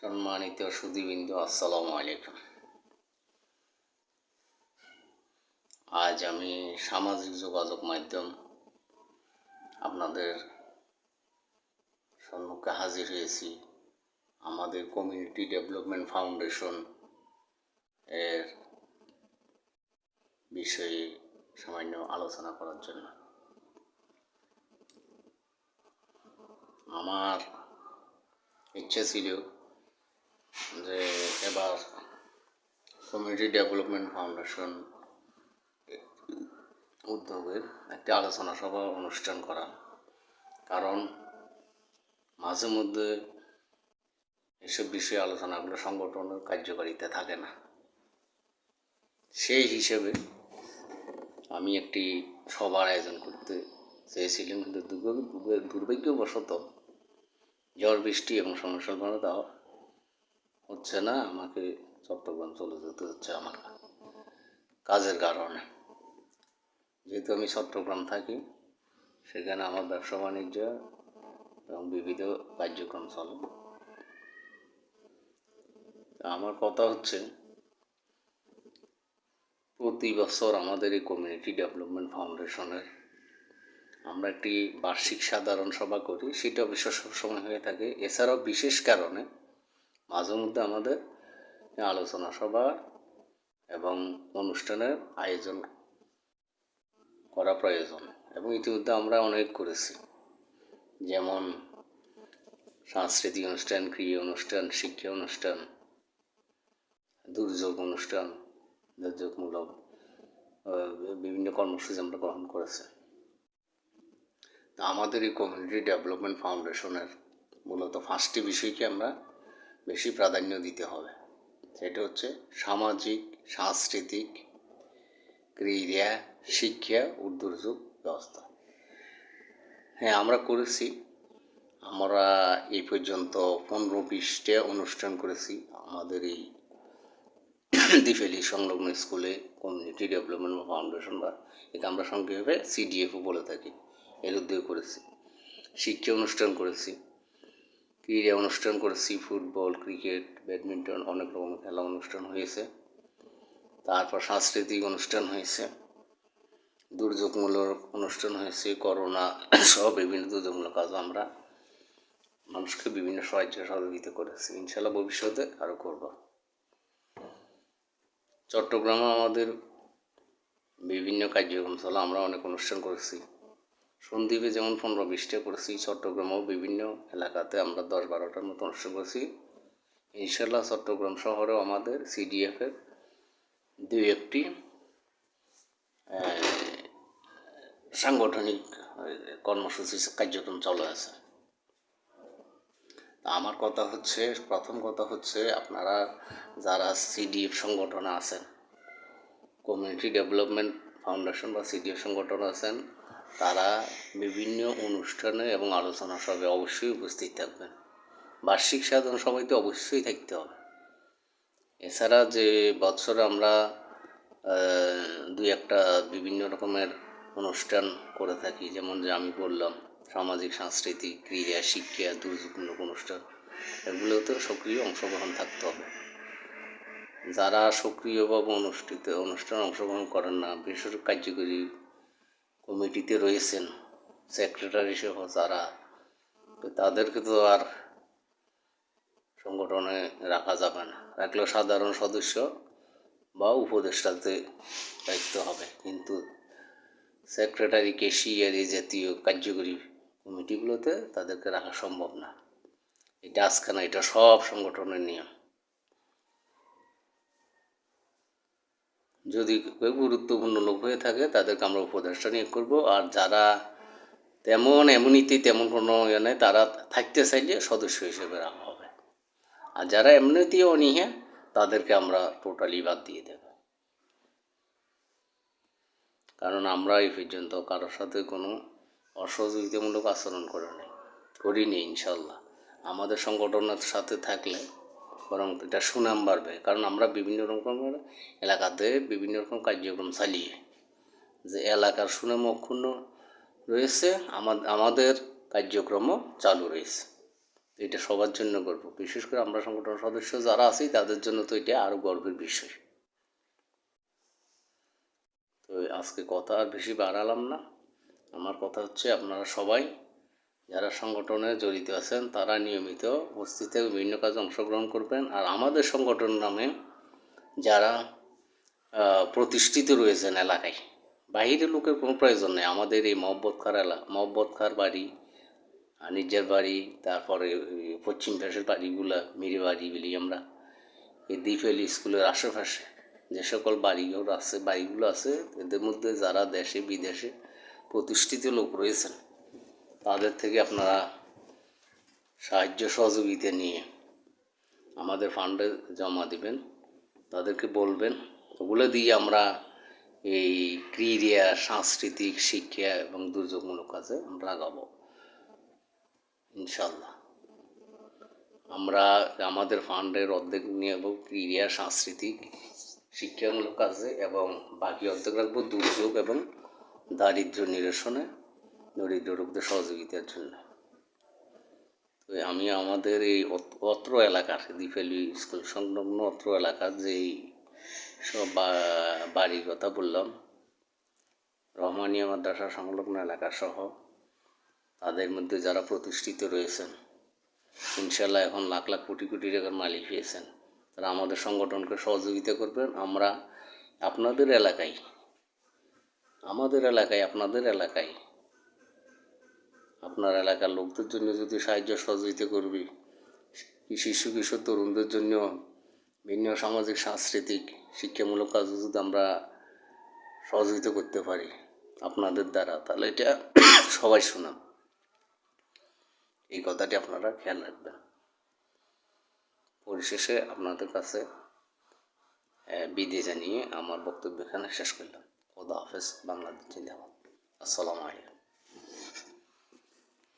সম্মানিত সুধীবৃন্দ, আসসালামু আলাইকুম। আজ আমি সামাজিক যোগাযোগ মাধ্যম আপনাদের সম্মুখে হাজির হয়েছি আমাদের কমিউনিটি ডেভেলপমেন্ট ফাউন্ডেশন এর বিষয়ে সামান্য আলোচনা করার জন্য। আমার ইচ্ছে ছিল যে এবার কমিউনিটি ডেভেলপমেন্ট ফাউন্ডেশন উদ্যোগের একটি আলোচনা সভা অনুষ্ঠান করা, কারণ মাঝে মধ্যে এসব বিষয়ে আলোচনাগুলো সংগঠনের কার্যকারিতা থাকে না। সেই হিসেবে আমি একটি সভার আয়োজন করতে চেয়েছিলাম, কিন্তু দুর্ভাগ্যবশত ঝড় বৃষ্টি এবং সমস্যার কারণে তা হচ্ছে না। আমাকে চট্টগ্রাম চলে যেতে হচ্ছে আমার কাজের কারণে। যেহেতু আমি চট্টগ্রাম থাকি, সেখানে আমার ব্যবসা বাণিজ্য এবং বিবিধ কার্যক্রম চলে। আমার কথা হচ্ছে, প্রতি বছর আমাদের এই কমিউনিটি ডেভেলপমেন্ট ফাউন্ডেশনের আমরা একটি বার্ষিক সাধারণ সভা করি, সেটা অবশ্য সবসময় হয়ে থাকে। এছাড়াও বিশেষ কারণে মাঝে মধ্যে আমাদের আলোচনা সভা এবং অনুষ্ঠানের আয়োজন করা প্রয়োজন, এবং ইতিমধ্যে আমরা অনেক করেছি, যেমন সাংস্কৃতিক অনুষ্ঠান, ক্রীড়া অনুষ্ঠান, শিক্ষা অনুষ্ঠান, দুর্যোগ অনুষ্ঠান, দুর্যোগমূলক বিভিন্ন কর্মসূচি আমরা গ্রহণ করেছি। তা আমাদের এই কমিউনিটি ডেভেলপমেন্ট ফাউন্ডেশনের মূলত 5টি বিষয়কে আমরা বেশি প্রাধান্য দিতে হবে। সেটা হচ্ছে সামাজিক, সাংস্কৃতিক, ক্রীড়া, শিক্ষা ও দুর্যোগ ব্যবস্থা। হ্যাঁ, আমরা করেছি। আমরা এই পর্যন্ত 15-20টা অনুষ্ঠান করেছি আমাদের এই দিফেলি সংলগ্ন স্কুলে কমিউনিটি ডেভেলপমেন্ট ফাউন্ডেশন, বা এটা আমরা সংক্ষেপে CDFও বলে থাকি, এর উদ্যোগে করেছি। শিক্ষা অনুষ্ঠান করেছি, ক্রীড়া অনুষ্ঠান করেছি, ফুটবল, ক্রিকেট, ব্যাডমিন্টন, অনেক রকম খেলা অনুষ্ঠান হয়েছে। তারপর সাংস্কৃতিক অনুষ্ঠান হয়েছে, দুর্যোগমূলক অনুষ্ঠান হয়েছে, করোনা সহ বিভিন্ন দুর্যোগমূলক কাজ আমরা মানুষকে বিভিন্ন সাহায্য সহযোগিতা করেছি। ইনশাল্লাহ ভবিষ্যতে আরও করব। চট্টগ্রামে আমাদের বিভিন্ন কার্যক্রম চলে, আমরা অনেক অনুষ্ঠান করেছি। সন্দ্বীপে যেমন 15-20টা করেছি, চট্টগ্রামেও বিভিন্ন এলাকাতে আমরা 10-12টার মতো অনুষ্ঠান করেছি। ইনশাল্লাহ চট্টগ্রাম শহরেও আমাদের CDFের 2-1টি সাংগঠনিক কর্মসূচি কার্যক্রম চলে আছে। আমার কথা হচ্ছে, প্রথম কথা হচ্ছে, আপনারা যারা CDF সংগঠনে আছেন, কমিউনিটি ডেভেলপমেন্ট ফাউন্ডেশন বা CDF সংগঠনে আছেন, তারা বিভিন্ন অনুষ্ঠানে এবং আলোচনা সভায় অবশ্যই উপস্থিত থাকবেন। বার্ষিক সাধারণ সভাতে অবশ্যই থাকতে হবে। এছাড়া যে বছরে আমরা 2-1টা বিভিন্ন রকমের অনুষ্ঠান করে থাকি, যেমন যে আমি বললাম সামাজিক, সাংস্কৃতিক, ক্রীড়া, শিক্ষা, দুর্যোগমূলক অনুষ্ঠান, এগুলোতে সক্রিয় অংশগ্রহণ থাকতে হবে। যারা সক্রিয়ভাবে অনুষ্ঠানে অংশগ্রহণ করেন না, বিশেষ কার্যকরী কমিটিতে রয়েছেন, সেক্রেটারি সহ যারা, তাদেরকে তো আর সংগঠনে রাখা যাবে না। রাখলেও সাধারণ সদস্য বা উপদেষ্টাতে দায়িত্ব হবে, কিন্তু সেক্রেটারি, ক্যাশিয়ার, এই জাতীয় কার্যকরী কমিটিগুলোতে তাদেরকে রাখা সম্ভব না। এটা আজকে না, এটা সব সংগঠনের নিয়ম। যদি কেউ গুরুত্বপূর্ণ লোক হয়ে থাকে, তাদেরকে আমরা উপদেষ্টা নিয়োগ করব। আর যারা এমনিতেই তেমন কোনো নেই, তারা থাকতে চাইলে সদস্য হিসেবে রাখা হবে। আর যারা এমনিতেই অনীহা, তাদেরকে আমরা টোটালি বাদ দিয়ে দেব। কারণ আমরা এই পর্যন্ত কারোর সাথে কোনো অসহযোগিতামূলক আচরণ করিনি। ইনশাল্লাহ আমাদের সংগঠনের সাথে থাকলে বরং এটা সুনাম বাড়বে, কারণ আমরা বিভিন্ন রকমের এলাকাতে বিভিন্ন রকম কার্যক্রম চালিয়ে যে এলাকার সুনাম অক্ষুণ্ণ রয়েছে, আমাদের কার্যক্রমও চালু রয়েছে। এটা সবার জন্য গর্ব, বিশেষ করে আমরা সংগঠনের সদস্য যারা আছি তাদের জন্য তো এটা আরও গর্বের বিষয়। তো আজকে কথা আর বেশি বাড়ালাম না। আমার কথা হচ্ছে আপনারা সবাই যারা সংগঠনে জড়িত আছেন তারা নিয়মিত উপস্থিত বিভিন্ন কাজে অংশগ্রহণ করবেন। আর আমাদের সংগঠন নামে যারা প্রতিষ্ঠিত রয়েছেন এলাকায়, বাইরের লোকের কোনো প্রয়োজন নেই। আমাদের এই মহব্বত খার বাড়ি, আনিজার বাড়ি, তারপরে পশ্চিম পাশের বাড়িগুলা মিরি বাড়ি বলি আমরা, এই দ্বীপেলি স্কুলের আশেপাশে যে সকল বাড়িগুলো আছে এদের মধ্যে যারা দেশে বিদেশে প্রতিষ্ঠিত লোক রয়েছেন তাদের থেকে আপনারা সাহায্য সহযোগিতা নিয়ে আমাদের ফান্ডে জমা দিবেন, তাদেরকে বলবেন। ওগুলো দিয়ে আমরা এই ক্রীড়া, সাংস্কৃতিক, শিক্ষা এবং দুর্যোগমূলক কাজে আমরা লাগাবো ইনশাল্লাহ। আমরা আমাদের ফান্ডের অর্ধেক নিয়ে নেব ক্রীড়া, সাংস্কৃতিক, শিক্ষামূলক কাজে এবং বাকি অর্ধেক রাখবো দুর্যোগ এবং দারিদ্র নিরসনে, দরিদ্র লোকদের সহযোগিতার জন্য। তো আমি আমাদের এই অত্র এলাকার দ্বীপেলি স্কুল সংলগ্ন অত্র এলাকার যেই সব বাড়ির কথা বললাম, রহমানিয়া মাদ্রাসা সংলগ্ন এলাকা সহ তাদের মধ্যে যারা প্রতিষ্ঠিত রয়েছেন ইনশাল্লাহ এখন লাখ লাখ কোটি কোটি টাকার মালিক হয়েছেন, তারা আমাদের সংগঠনকে সহযোগিতা করবেন। আমরা আপনাদের এলাকায় আপনার এলাকার লোকদের জন্য যদি সাহায্য সহযোগিতা করবি, শিশু কিশোর তরুণদের জন্য ভিন্ন সামাজিক, সাংস্কৃতিক, শিক্ষামূলক কাজে যদি আমরা সহযোগিতা করতে পারি আপনাদের দ্বারা, তাহলে এটা সবাই শোনান। এই কথাটি আপনারা খেয়াল রাখবেন। পরিশেষে আপনাদের কাছে বিদায় জানিয়ে আমার বক্তব্য এখানে শেষ করলাম। খোদা হাফেজ। বাংলাদেশ জিন্দাবাদ। আসসালামু আলাইকুম।